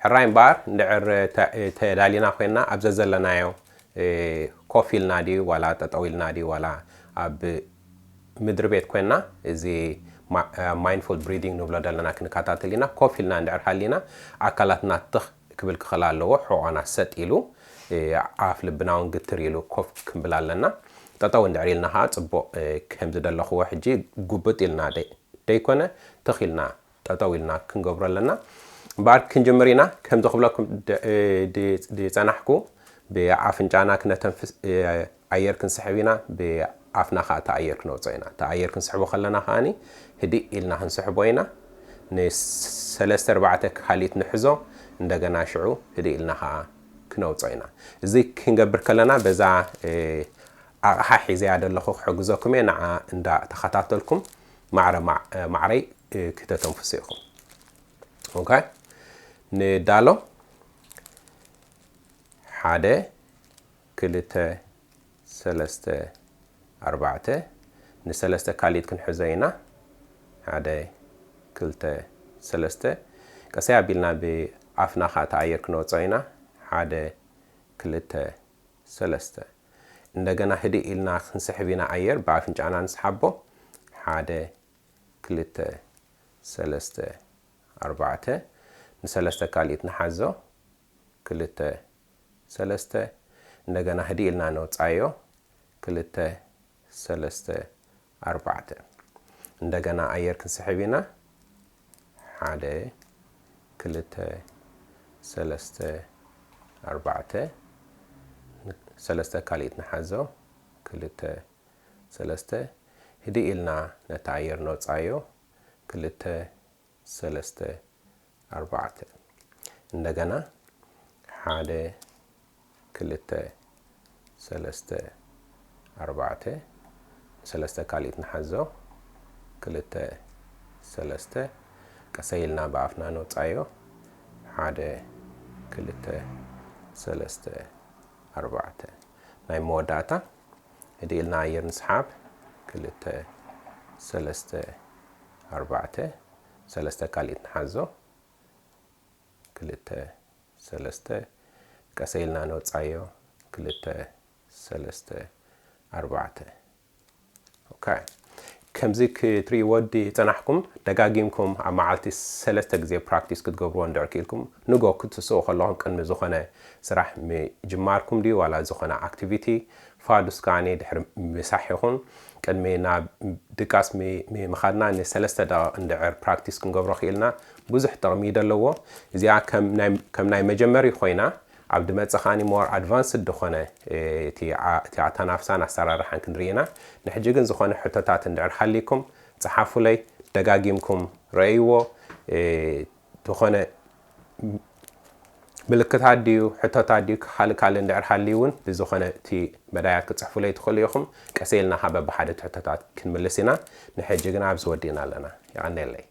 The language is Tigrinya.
ሕራይ እምበር እንድዕር ተዳሊና ኮይና ኣብዘ ዘለናዮ ኮፍ ኢልና ድዩ ዋላ ጠጠው ኢልና ድዩ ዋላ ኣብ ምድሪ ቤት ኮይና እዚ ማይንድፉል ብሪዚንግ ንብሎ ዘለና ክንከታተል ኢና ኮፍ ኢልና እንድዕር ሃሊና ኣካላትና ትኽ ክብል ክኸል ኣለዎ ሕቆና ሰጥ ኢሉ ኣፍ ልብናውን ግትር ኢሉ ኮፍ ክንብል ኣለና ጠጠው እንድዕር ኢልና ኸ ጽቡቕ ከም ዝደለኽዎ ሕጂ ጉብጥ ኢልና ደይኮነ ትኽ ኢልና ጠጠው ኢልና ክንገብሮ ኣለና እምበር ክንጅምር ኢና ከም ዝኽብለኩም ድጸናሕኩ ብኣፍንጫና ክነተንፍስ ኣየር ክንስሕብ ኢና ብኣፍና ኸ ተኣየር ክነውፅኦ ኢና ተኣየር ክንስሕቦ ከለና ኸኣኒ ህድእ ኢልና ክንስሕቦ ኢና ንሰለስተ 4 ክሃሊት ንሕዞ እንደገና ሽዑ ህድእ ኢልና ኸ ክነውፅኦ ኢና እዚ ክንገብር ከለና በዛ ኣቕሓ ሒዘያ ዘለኹ ክሕግዘኩም እየ ንዓ እንዳተኸታተልኩም ማዕረይ ክተተንፍሱ ኢኹም ኦኬ ንዳሎ 1 2 3 4 ንሰለስተ ካሊት ክንሕዞ ኢና 1 2 3 ቀሰይ ኣቢልና ብኣፍና ኸ ተኣየር ክነውፅኦ ኢና 1 2 3 እንደገና ህድእ ኢልና ክንስሕብ ኢና ኣየር ብኣፍንጫና ንስሓቦ 1 2 3 4 ንሰለስተ ካሊት ንሓዞ 2 3 እንደገና ህድእ ኢልና ነውፃዮ 2 3 4 እንደገና ኣየር ክንስሕብ ኢና 1 2 3 4 ሰለስተ ካሊት ንሓዞ 2 3 ህድእ ኢልና ነታ ኣየር ነውፃዮ 2 3 4 እንደገና 1 2 3 4 ሰለስተ ካሊት ንሓዞ 2 3 ቀሰይ ኢልና ብኣፍና ነውፃዮ 1 2 3 4 ናይ መወዳእታ ህድእ ኢልና ኣየር ንስሓብ 2 3 4 ሰለስተ ካሊት ንሓዞ 2 3 ቀሰይ ኢልና ነውፃዮ 2 3 4 ኦኬ ከምዚ ክትሪእዎ ፀናሕኩም ደጋጊምኩም ኣብ መዓልቲ ሰለስተ ግዜ ፕራክቲስ ክትገብርዎ እንድዕር ክኢልኩም ንጎ ክትስእዎ ከለኹም ቅድሚ ዝኾነ ስራሕ ምጅማርኩም ድዩ ዋላ ዝኾነ ኣክቲቪቲ ፋዱስ ከዓኒ ድሕሪ ምሳሕ ይኹን ቅድሚ ናብ ድቃስ ምኻድና ንሰለስተ ደቂቕ እንድዕር ፕራክቲስ ክንገብሮ ክኢልና ብዙሕ ጥቕሚ ኣለዎ እዚኣ ከም ናይ መጀመሪ ኮይና ኣብ ድመጽኻኒ ሞር ኣድቫንስድ ዝኾነ እቲ ኣተናፍሳን ኣሰራርሓን ክንሪኢና ንሕጂ ግን ዝኾነ ሕቶታት እንድዕር ሃሊኩም ጽሓፉለይ ደጋጊምኩም ረእይዎ ዝኾነ ምልክታት ድዩ ሕቶታት ድዩ ካልእ እንድዕር ሃሊ እውን ብዝኾነ እቲ መዳያት ክጽሕፉለይ ትኽእሉ ኢኹም ቀሰይ ኢልና ኸ በብሓደ ሕቶታት ክንምልስ ኢና ንሕጂ ግን ኣብዚ ወዲእና ኣለና ይቐኒየለይ